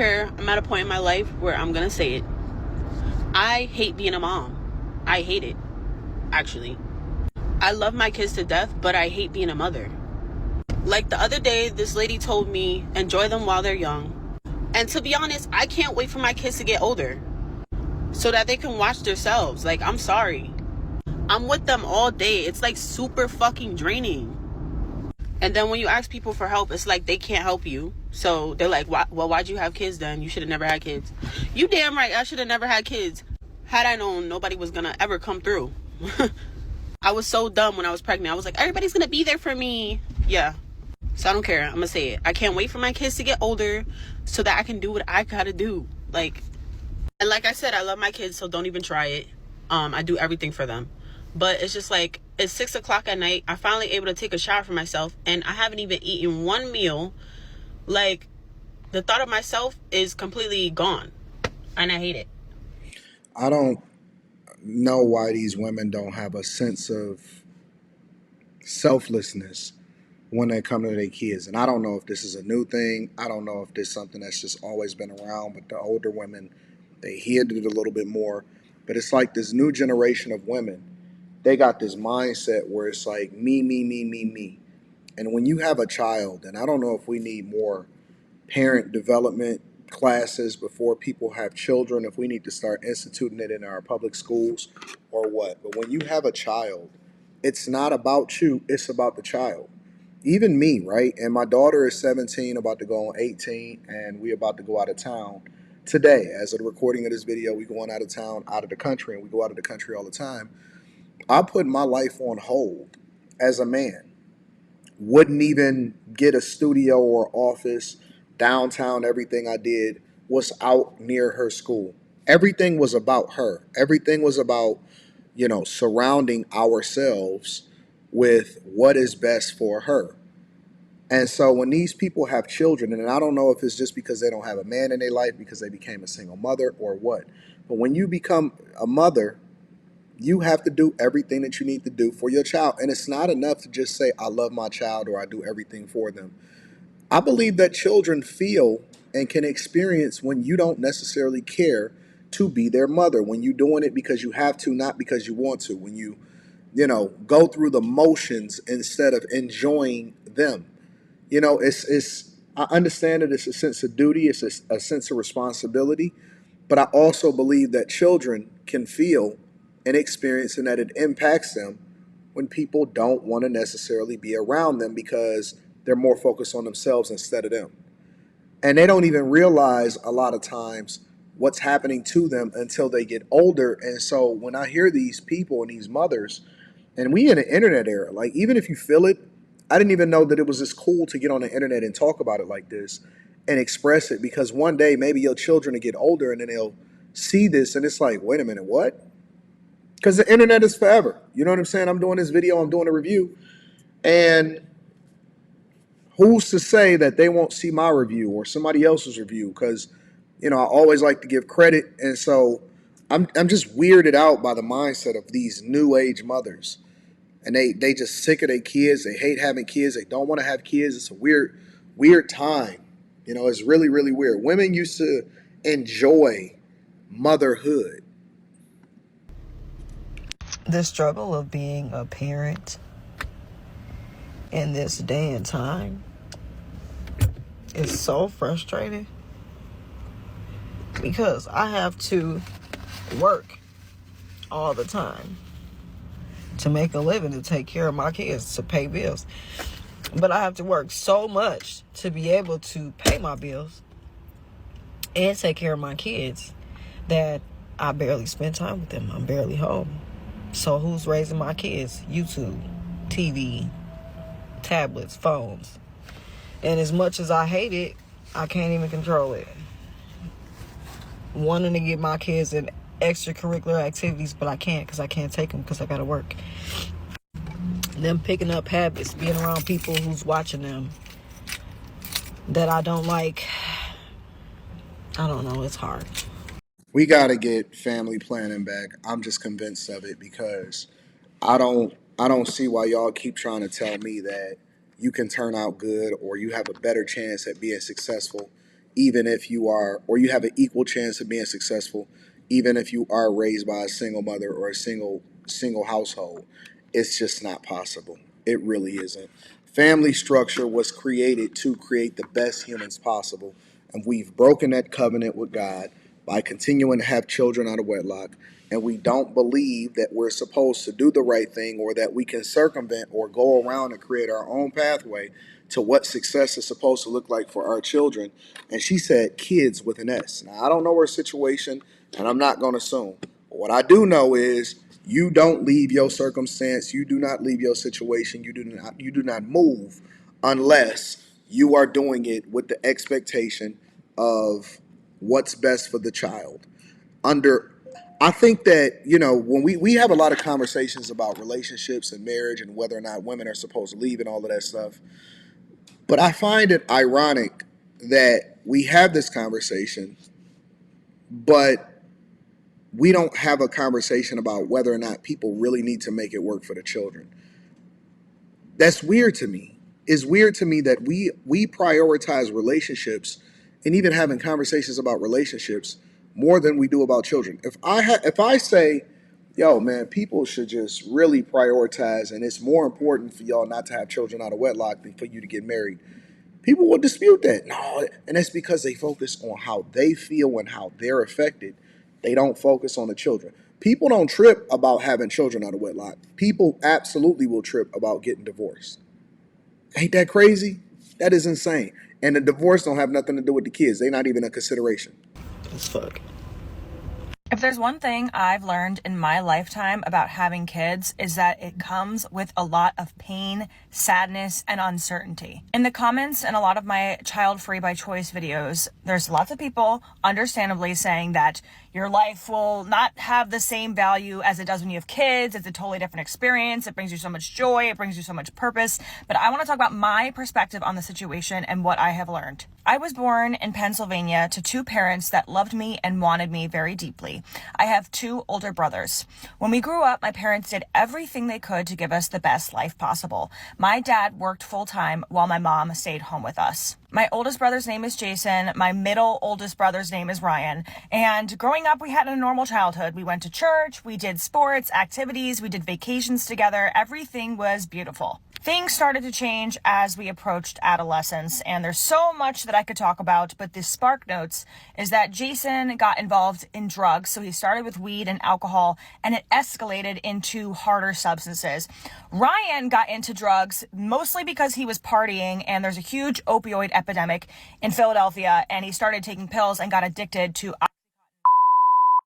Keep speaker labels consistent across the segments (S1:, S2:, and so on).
S1: care. I'm at a point in my life where I'm gonna say it. I hate being a mom. I hate it, actually. I love my kids to death, but I hate being a mother. Like the other day, this lady told me, enjoy them while they're young. And to be honest, I can't wait for my kids to get older so that they can watch themselves. Like, I'm sorry. I'm with them all day. It's like super fucking draining. And then when you ask people for help, it's like they can't help you. So they're like, well, why'd you have kids then? You should have never had kids. You damn right, I should have never had kids. Had I known nobody was gonna ever come through. I was so dumb when I was pregnant. I was like, everybody's gonna be there for me. Yeah. So I don't care. I'm gonna say it. I can't wait for my kids to get older so that I can do what I gotta do. And like I said, I love my kids, so don't even try it. I do everything for them. But it's just like, it's 6 o'clock at night. I'm finally able to take a shower for myself, and I haven't even eaten one meal. Like, the thought of myself is completely gone, and I hate it.
S2: I don't know why these women don't have a sense of selflessness when they come to their kids. And I don't know if this is a new thing. I don't know if this is something that's just always been around, but the older women, they hid it a little bit more. But it's like this new generation of women, they got this mindset where it's like me, me, me, me, me. And when you have a child, and I don't know if we need more parent development classes before people have children, if we need to start instituting it in our public schools or what. But when you have a child, it's not about you, it's about the child. Even me, right? And my daughter is 17, about to go on 18, and we about to go out of town today. As of the recording of this video, we going out of town, out of the country, and we go out of the country all the time. I put my life on hold as a man. Wouldn't even get a studio or office downtown. Everything I did was out near her school. Everything was about her. Everything was about, surrounding ourselves with what is best for her. And so when these people have children, and I don't know if it's just because they don't have a man in their life because they became a single mother or what, but when you become a mother, you have to do everything that you need to do for your child. And it's not enough to just say, I love my child or I do everything for them. I believe that children feel and can experience when you don't necessarily care to be their mother, when you're doing it because you have to, not because you want to, when go through the motions instead of enjoying them. It's I understand that it's a sense of duty, it's a sense of responsibility, but I also believe that children can feel and experience and that it impacts them when people don't want to necessarily be around them because they're more focused on themselves instead of them. And they don't even realize a lot of times what's happening to them until they get older. And so when I hear these people and these mothers, and we in an internet era, like even if you feel it, I didn't even know that it was this cool to get on the internet and talk about it like this and express it, because one day maybe your children will get older and then they'll see this and it's like, wait a minute, what? Because the internet is forever. You know what I'm saying? I'm doing this video, I'm doing a review, and who's to say that they won't see my review or somebody else's review? Because I always like to give credit, and so I'm just weirded out by the mindset of these new age mothers, and they just sick of their kids. They hate having kids. They don't want to have kids. It's a weird time. It's really really weird. Women used to enjoy motherhood.
S3: The struggle of being a parent in this day and time is so frustrating because I have to work all the time to make a living, to take care of my kids, to pay bills. But I have to work so much to be able to pay my bills and take care of my kids that I barely spend time with them. I'm barely home. So who's raising my kids? YouTube, TV, tablets, phones. And as much as I hate it, I can't even control it. Wanting to get my kids in extracurricular activities, but I can't because I can't take them because I gotta work. Them picking up habits, being around people who's watching them that I don't like. I don't know, it's hard.
S2: We got to get family planning back. I'm just convinced of it because I don't see why y'all keep trying to tell me that you can turn out good or you have a better chance at being successful even if you are, or you have an equal chance of being successful, even if you are raised by a single mother or a single household. It's just not possible. It really isn't. Family structure was created to create the best humans possible, and we've broken that covenant with God by continuing to have children out of wedlock. And we don't believe that we're supposed to do the right thing, or that we can circumvent or go around and create our own pathway to what success is supposed to look like for our children. And she said kids with an S. Now, I don't know her situation, and I'm not going to assume. But what I do know is you don't leave your circumstance, you do not leave your situation, you do not move unless you are doing it with the expectation of what's best for the child. Under I think that, when we have a lot of conversations about relationships and marriage and whether or not women are supposed to leave and all of that stuff. But I find it ironic that we have this conversation, but we don't have a conversation about whether or not people really need to make it work for the children. That's weird to me. It's weird to me that we prioritize relationships and even having conversations about relationships more than we do about children. If I say, yo, man, people should just really prioritize, and it's more important for y'all not to have children out of wedlock than for you to get married. People will dispute that. No, and that's because they focus on how they feel and how they're affected. They don't focus on the children. People don't trip about having children out of wedlock. People absolutely will trip about getting divorced. Ain't that crazy? That is insane. And the divorce don't have nothing to do with the kids. They're not even a consideration.
S3: As fuck.
S4: If there's one thing I've learned in my lifetime about having kids is that it comes with a lot of pain, sadness, and uncertainty. In the comments in a lot of my child free by choice videos, there's lots of people understandably saying that your life will not have the same value as it does when you have kids. It's a totally different experience. It brings you so much joy. It brings you so much purpose. But I want to talk about my perspective on the situation and what I have learned. I was born in Pennsylvania to two parents that loved me and wanted me very deeply. I have two older brothers. When we grew up, my parents did everything they could to give us the best life possible. My dad worked full time while my mom stayed home with us. My oldest brother's name is Jason. My middle oldest brother's name is Ryan. And growing up, we had a normal childhood. We went to church, we did sports, activities, we did vacations together. Everything was beautiful. Things started to change as we approached adolescence, and there's so much that I could talk about, but the spark notes is that Jason got involved in drugs. So he started with weed and alcohol, and it escalated into harder substances. Ryan got into drugs mostly because he was partying, and there's a huge opioid epidemic in Philadelphia, and he started taking pills and got addicted to.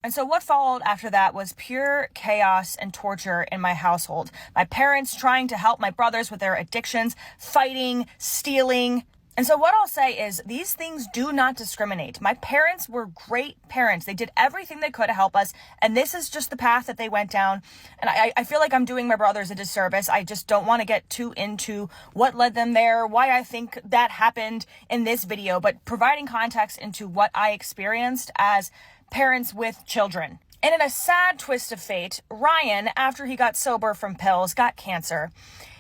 S4: And so what followed after that was pure chaos and torture in my household. My parents trying to help my brothers with their addictions, fighting, stealing. And so what I'll say is these things do not discriminate. My parents were great parents. They did everything they could to help us. And this is just the path that they went down. And I feel like I'm doing my brothers a disservice. I just don't want to get too into what led them there, why I think that happened in this video, but providing context into what I experienced as parents with children. And in a sad twist of fate, Ryan, after he got sober from pills, got cancer.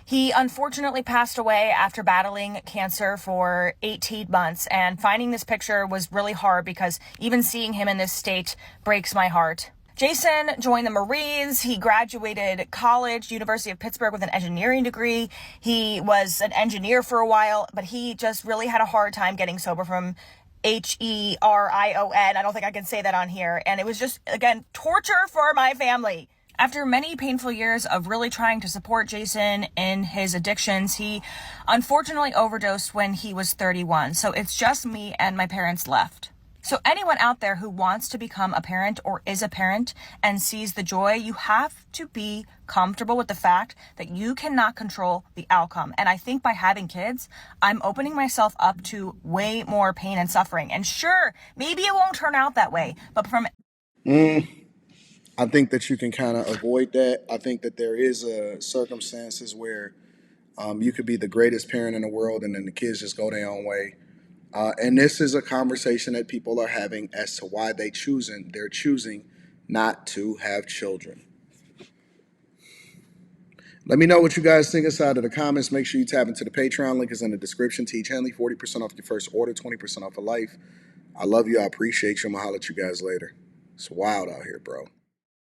S4: He unfortunately passed away after battling cancer for 18 months, and finding this picture was really hard because even seeing him in this state breaks my heart. Jason joined the Marines. He graduated college, University of Pittsburgh, with an engineering degree. He was an engineer for a while, but he just really had a hard time getting sober from Herion. I don't think I can say that on here. And it was just, again, torture for my family. After many painful years of really trying to support Jason in his addictions, he unfortunately overdosed when he was 31. So it's just me and my parents left. So anyone out there who wants to become a parent or is a parent and sees the joy, you have to be comfortable with the fact that you cannot control the outcome. And I think by having kids, I'm opening myself up to way more pain and suffering. And sure, maybe it won't turn out that way, but from
S2: I think that you can kind of avoid that. I think that there is circumstances where you could be the greatest parent in the world, and then the kids just go their own way. And this is a conversation that people are having as to why they're choosing not to have children. Let me know what you guys think inside of the comments. Make sure you tap into the Patreon. Link is in the description. Teach Henley, 40% off your first order, 20% off of life. I love you. I appreciate you. I'm going to holler at you guys later. It's wild out here, bro.